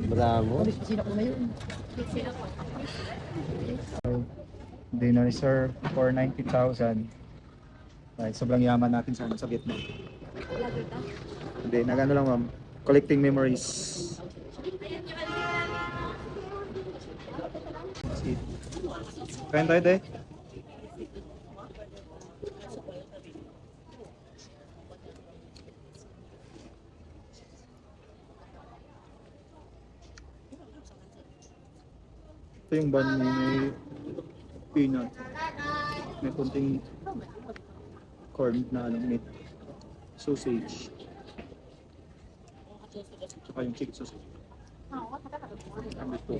Bravo. Dinner sir for 90,000. Ay, sobrang yaman natin sa Vietnam. Hindi, nagano lang ma'am. Collecting memories. Kain tayo tayo. Ito yung bun niya, may peanut. May kunting corn na meat. Sausage. Tsaka yung chicken sausage. Ano ito?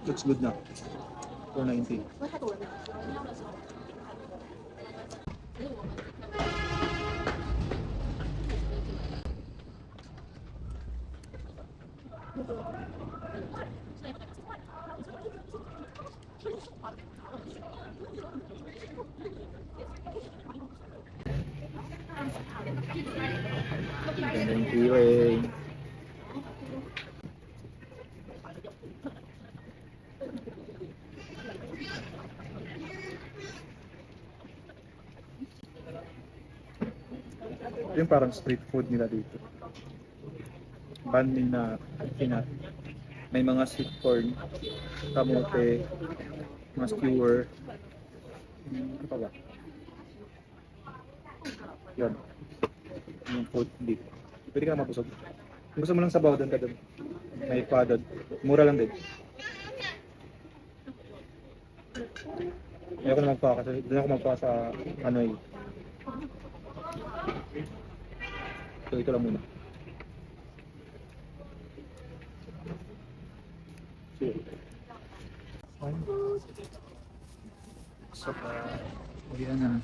Looks good na. 490. Thank you. Yung parang street food nila dito. Banh mi na peanut. May mga sweet corn, kamote, mga skewer. Ano pa ba? Yun. Yung food beef. Pwede ka na mapusog. Kung gusto mo lang sabaw doon ka doon. May pa doon. Mura lang din. Ayoko na magpa kasi doon ako magpa sa Hanoi. So ito lang muna. So, hindi na.